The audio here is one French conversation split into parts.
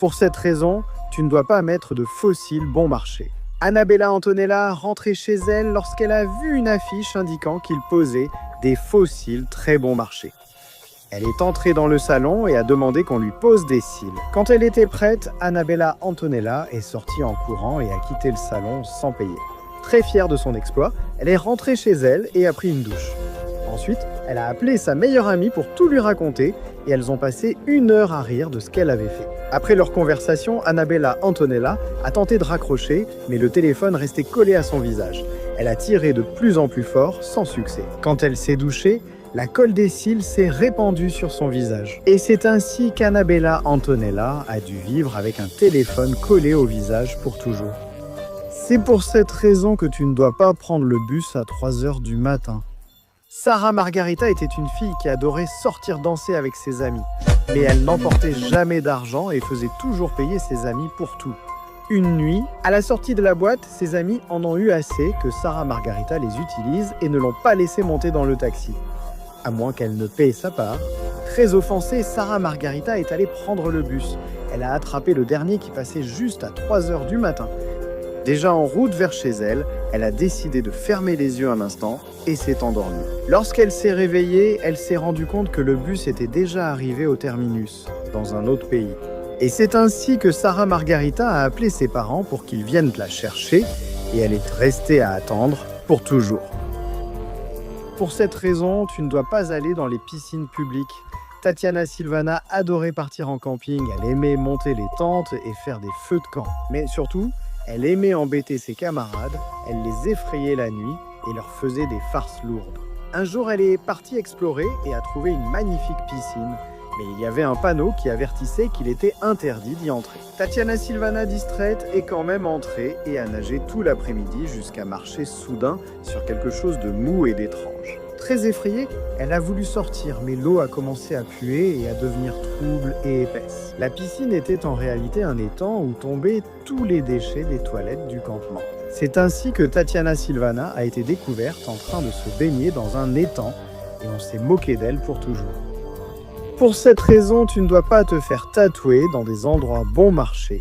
Pour cette raison, tu ne dois pas mettre de fossiles bon marché. Annabella Antonella rentrait chez elle lorsqu'elle a vu une affiche indiquant qu'il posait des fossiles très bon marché. Elle est entrée dans le salon et a demandé qu'on lui pose des cils. Quand elle était prête, Annabella Antonella est sortie en courant et a quitté le salon sans payer. Très fière de son exploit, elle est rentrée chez elle et a pris une douche. Ensuite, elle a appelé sa meilleure amie pour tout lui raconter et elles ont passé 1 heure à rire de ce qu'elle avait fait. Après leur conversation, Annabella Antonella a tenté de raccrocher, mais le téléphone restait collé à son visage. Elle a tiré de plus en plus fort, sans succès. Quand elle s'est douchée, la colle des cils s'est répandue sur son visage. Et c'est ainsi qu'Annabella Antonella a dû vivre avec un téléphone collé au visage pour toujours. C'est pour cette raison que tu ne dois pas prendre le bus à 3 heures du matin. Sarah Margarita était une fille qui adorait sortir danser avec ses amis. Mais elle n'emportait jamais d'argent et faisait toujours payer ses amis pour tout. Une nuit, à la sortie de la boîte, ses amis en ont eu assez que Sarah Margarita les utilise et ne l'ont pas laissé monter dans le taxi. À moins qu'elle ne paye sa part. Très offensée, Sarah Margarita est allée prendre le bus. Elle a attrapé le dernier qui passait juste à 3 heures du matin. Déjà en route vers chez elle, elle a décidé de fermer les yeux un instant et s'est endormie. Lorsqu'elle s'est réveillée, elle s'est rendue compte que le bus était déjà arrivé au terminus, dans un autre pays. Et c'est ainsi que Sarah Margarita a appelé ses parents pour qu'ils viennent la chercher et elle est restée à attendre pour toujours. Pour cette raison, tu ne dois pas aller dans les piscines publiques. Tatiana Silvana adorait partir en camping, elle aimait monter les tentes et faire des feux de camp. Mais surtout, elle aimait embêter ses camarades, elle les effrayait la nuit et leur faisait des farces lourdes. Un jour, elle est partie explorer et a trouvé une magnifique piscine. Mais il y avait un panneau qui avertissait qu'il était interdit d'y entrer. Tatiana Silvana, distraite, est quand même entrée et a nagé tout l'après-midi jusqu'à marcher soudain sur quelque chose de mou et d'étrange. Très effrayée, elle a voulu sortir, mais l'eau a commencé à puer et à devenir trouble et épaisse. La piscine était en réalité un étang où tombaient tous les déchets des toilettes du campement. C'est ainsi que Tatiana Silvana a été découverte en train de se baigner dans un étang et on s'est moqué d'elle pour toujours. Pour cette raison, tu ne dois pas te faire tatouer dans des endroits bon marché.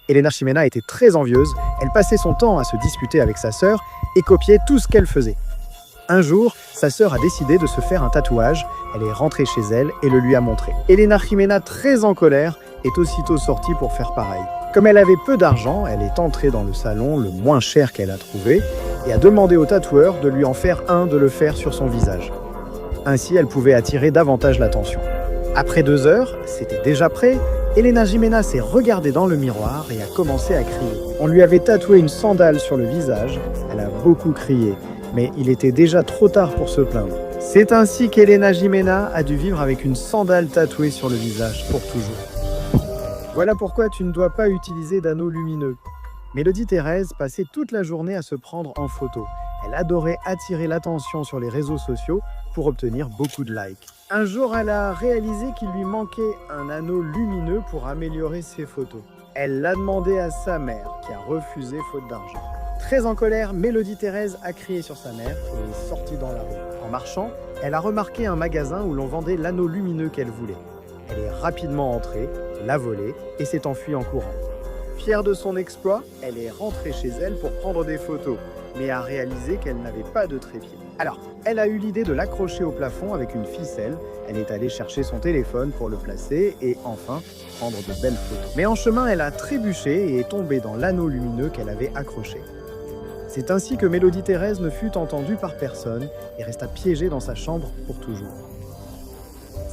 Elena Ximena était très envieuse, elle passait son temps à se disputer avec sa sœur et copiait tout ce qu'elle faisait. Un jour, sa sœur a décidé de se faire un tatouage, elle est rentrée chez elle et le lui a montré. Elena Ximena, très en colère, est aussitôt sortie pour faire pareil. Comme elle avait peu d'argent, elle est entrée dans le salon le moins cher qu'elle a trouvé et a demandé au tatoueur de lui en faire un, de le faire sur son visage. Ainsi, elle pouvait attirer davantage l'attention. Après 2 heures, c'était déjà prêt, Elena Ximena s'est regardée dans le miroir et a commencé à crier. On lui avait tatoué une sandale sur le visage, elle a beaucoup crié, mais il était déjà trop tard pour se plaindre. C'est ainsi qu'Elena Ximena a dû vivre avec une sandale tatouée sur le visage pour toujours. Voilà pourquoi tu ne dois pas utiliser d'anneaux lumineux. Mélodie Thérèse passait toute la journée à se prendre en photo. Elle adorait attirer l'attention sur les réseaux sociaux pour obtenir beaucoup de likes. Un jour, elle a réalisé qu'il lui manquait un anneau lumineux pour améliorer ses photos. Elle l'a demandé à sa mère, qui a refusé faute d'argent. Très en colère, Mélodie Thérèse a crié sur sa mère et est sortie dans la rue. En marchant, elle a remarqué un magasin où l'on vendait l'anneau lumineux qu'elle voulait. Elle est rapidement entrée, l'a volé et s'est enfuie en courant. Fière de son exploit, elle est rentrée chez elle pour prendre des photos, mais a réalisé qu'elle n'avait pas de trépied. Alors, elle a eu l'idée de l'accrocher au plafond avec une ficelle. Elle est allée chercher son téléphone pour le placer et enfin prendre de belles photos. Mais en chemin, elle a trébuché et est tombée dans l'anneau lumineux qu'elle avait accroché. C'est ainsi que Mélodie Thérèse ne fut entendue par personne et resta piégée dans sa chambre pour toujours.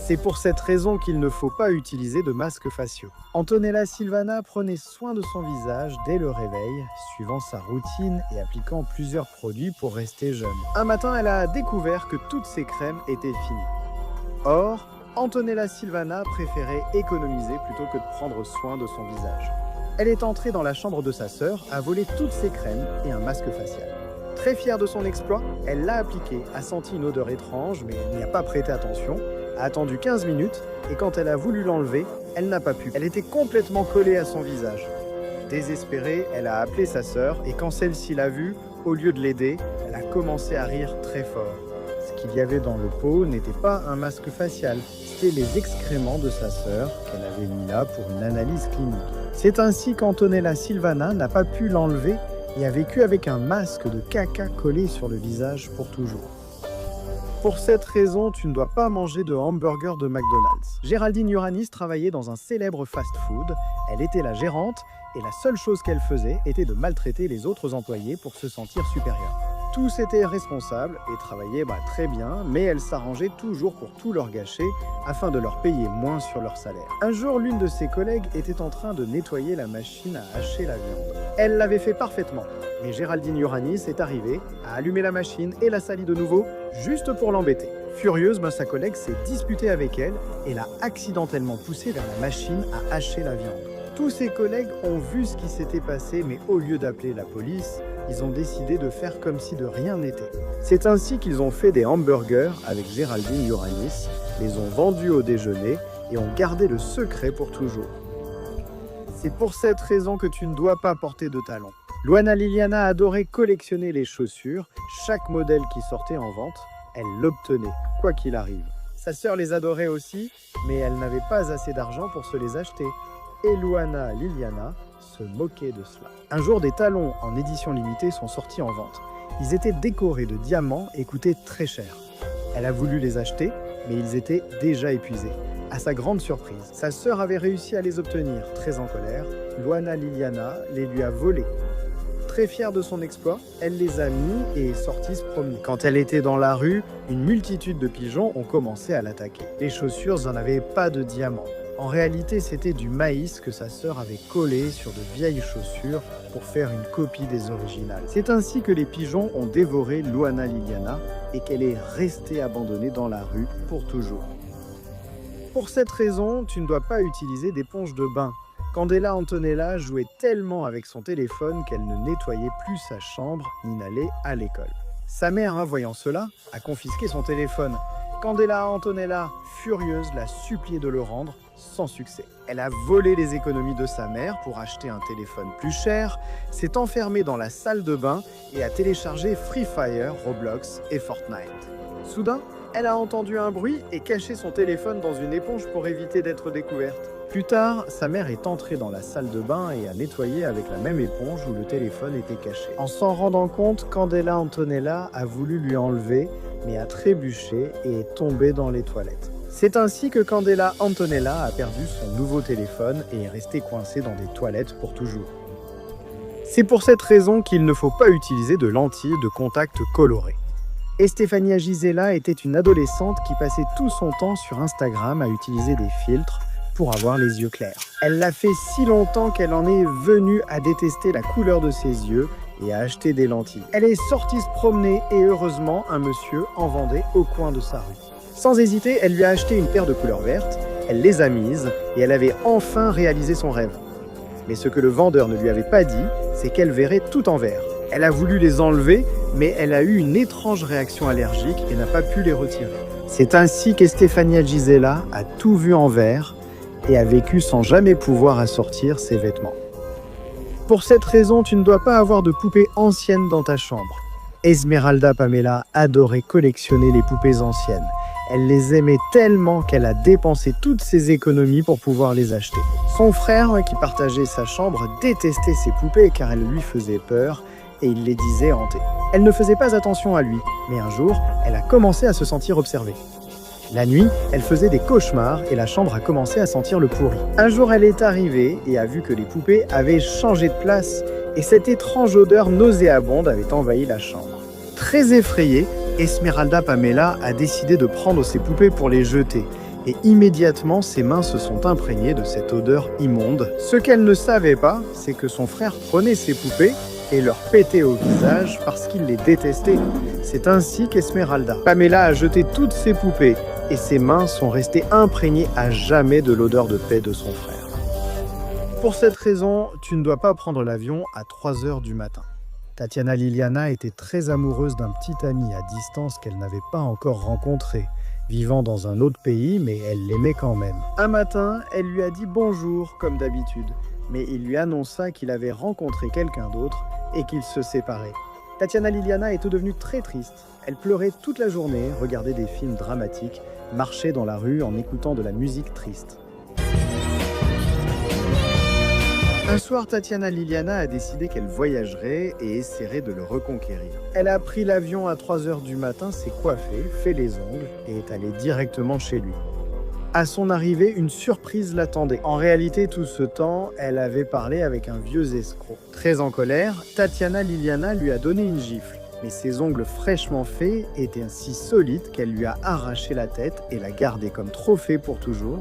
C'est pour cette raison qu'il ne faut pas utiliser de masques faciaux. Antonella Silvana prenait soin de son visage dès le réveil, suivant sa routine et appliquant plusieurs produits pour rester jeune. Un matin, elle a découvert que toutes ses crèmes étaient finies. Or, Antonella Silvana préférait économiser plutôt que de prendre soin de son visage. Elle est entrée dans la chambre de sa sœur, a volé toutes ses crèmes et un masque facial. Très fière de son exploit, elle l'a appliqué, a senti une odeur étrange, mais elle n'y a pas prêté attention, a attendu 15 minutes, et quand elle a voulu l'enlever, elle n'a pas pu. Elle était complètement collée à son visage. Désespérée, elle a appelé sa sœur, et quand celle-ci l'a vue, au lieu de l'aider, elle a commencé à rire très fort, ce qu'il y avait dans le pot n'était pas un masque facial, c'était les excréments de sa sœur qu'elle avait mis là pour une analyse clinique. C'est ainsi qu'Antonella Silvana n'a pas pu l'enlever et a vécu avec un masque de caca collé sur le visage pour toujours. Pour cette raison, tu ne dois pas manger de hamburger de McDonald's. Géraldine Uranis travaillait dans un célèbre fast-food. Elle était la gérante et la seule chose qu'elle faisait était de maltraiter les autres employés pour se sentir supérieure. Tous étaient responsables et travaillaient très bien, mais elle s'arrangeait toujours pour tout leur gâcher afin de leur payer moins sur leur salaire. Un jour, l'une de ses collègues était en train de nettoyer la machine à hacher la viande. Elle l'avait fait parfaitement, mais Géraldine Uranis est arrivée, a allumé la machine et l'a salie de nouveau, juste pour l'embêter. Furieuse, sa collègue s'est disputée avec elle et l'a accidentellement poussée vers la machine à hacher la viande. Tous ses collègues ont vu ce qui s'était passé, mais au lieu d'appeler la police, ils ont décidé de faire comme si de rien n'était. C'est ainsi qu'ils ont fait des hamburgers avec Géraldine Uranis, les ont vendus au déjeuner et ont gardé le secret pour toujours. C'est pour cette raison que tu ne dois pas porter de talons. Luana Liliana adorait collectionner les chaussures. Chaque modèle qui sortait en vente, elle l'obtenait, quoi qu'il arrive. Sa sœur les adorait aussi, mais elle n'avait pas assez d'argent pour se les acheter. Et Luana Liliana se moquait de cela. Un jour, des talons en édition limitée sont sortis en vente. Ils étaient décorés de diamants et coûtaient très cher. Elle a voulu les acheter, mais ils étaient déjà épuisés. À sa grande surprise, sa sœur avait réussi à les obtenir. Très en colère, Luana Liliana les lui a volés. Très fière de son exploit, elle les a mis et est sortie se promener. Quand elle était dans la rue, une multitude de pigeons ont commencé à l'attaquer. Les chaussures n'avaient pas de diamants. En réalité, c'était du maïs que sa sœur avait collé sur de vieilles chaussures pour faire une copie des originales. C'est ainsi que les pigeons ont dévoré Luana Liliana et qu'elle est restée abandonnée dans la rue pour toujours. Pour cette raison, tu ne dois pas utiliser d'éponge de bain. Candela Antonella jouait tellement avec son téléphone qu'elle ne nettoyait plus sa chambre ni n'allait à l'école. Sa mère, voyant cela, a confisqué son téléphone. Candela Antonella, furieuse, l'a supplié de le rendre, sans succès. Elle a volé les économies de sa mère pour acheter un téléphone plus cher, s'est enfermée dans la salle de bain et a téléchargé Free Fire, Roblox et Fortnite. Soudain, elle a entendu un bruit et caché son téléphone dans une éponge pour éviter d'être découverte. Plus tard, sa mère est entrée dans la salle de bain et a nettoyé avec la même éponge où le téléphone était caché. En s'en rendant compte, Candela Antonella a voulu lui enlever, mais a trébuché et est tombée dans les toilettes. C'est ainsi que Candela Antonella a perdu son nouveau téléphone et est restée coincée dans des toilettes pour toujours. C'est pour cette raison qu'il ne faut pas utiliser de lentilles de contact colorées. Estefania Gisela était une adolescente qui passait tout son temps sur Instagram à utiliser des filtres pour avoir les yeux clairs. Elle l'a fait si longtemps qu'elle en est venue à détester la couleur de ses yeux et à acheter des lentilles. Elle est sortie se promener et heureusement, un monsieur en vendait au coin de sa rue. Sans hésiter, elle lui a acheté une paire de couleurs vertes, elle les a mises et elle avait enfin réalisé son rêve. Mais ce que le vendeur ne lui avait pas dit, c'est qu'elle verrait tout en vert. Elle a voulu les enlever, mais elle a eu une étrange réaction allergique et n'a pas pu les retirer. C'est ainsi qu'Estefania Gisela a tout vu en vert et a vécu sans jamais pouvoir assortir ses vêtements. Pour cette raison, tu ne dois pas avoir de poupées anciennes dans ta chambre. Esmeralda Pamela adorait collectionner les poupées anciennes. Elle les aimait tellement qu'elle a dépensé toutes ses économies pour pouvoir les acheter. Son frère, qui partageait sa chambre, détestait ses poupées car elles lui faisaient peur et il les disait hantées. Elle ne faisait pas attention à lui, mais un jour, elle a commencé à se sentir observée. La nuit, elle faisait des cauchemars et la chambre a commencé à sentir le pourri. Un jour, elle est arrivée et a vu que les poupées avaient changé de place et cette étrange odeur nauséabonde avait envahi la chambre. Très effrayée, Esmeralda Pamela a décidé de prendre ses poupées pour les jeter. Et immédiatement, ses mains se sont imprégnées de cette odeur immonde. Ce qu'elle ne savait pas, c'est que son frère prenait ses poupées et leur pétait au visage parce qu'il les détestait. C'est ainsi qu'Esmeralda Pamela a jeté toutes ses poupées et ses mains sont restées imprégnées à jamais de l'odeur de paix de son frère. Pour cette raison, tu ne dois pas prendre l'avion à 3 heures du matin. Tatiana Liliana était très amoureuse d'un petit ami à distance qu'elle n'avait pas encore rencontré, vivant dans un autre pays, mais elle l'aimait quand même. Un matin, elle lui a dit bonjour, comme d'habitude, mais il lui annonça qu'il avait rencontré quelqu'un d'autre et qu'ils se séparaient. Tatiana Liliana est devenue très triste. Elle pleurait toute la journée, regardait des films dramatiques, marchait dans la rue en écoutant de la musique triste. Un soir, Tatiana Liliana a décidé qu'elle voyagerait et essaierait de le reconquérir. Elle a pris l'avion à 3 heures du matin, s'est coiffée, fait les ongles et est allée directement chez lui. À son arrivée, une surprise l'attendait. En réalité, tout ce temps, elle avait parlé avec un vieux escroc. Très en colère, Tatiana Liliana lui a donné une gifle. Mais ses ongles fraîchement faits étaient si solides qu'elle lui a arraché la tête et l'a gardé comme trophée pour toujours.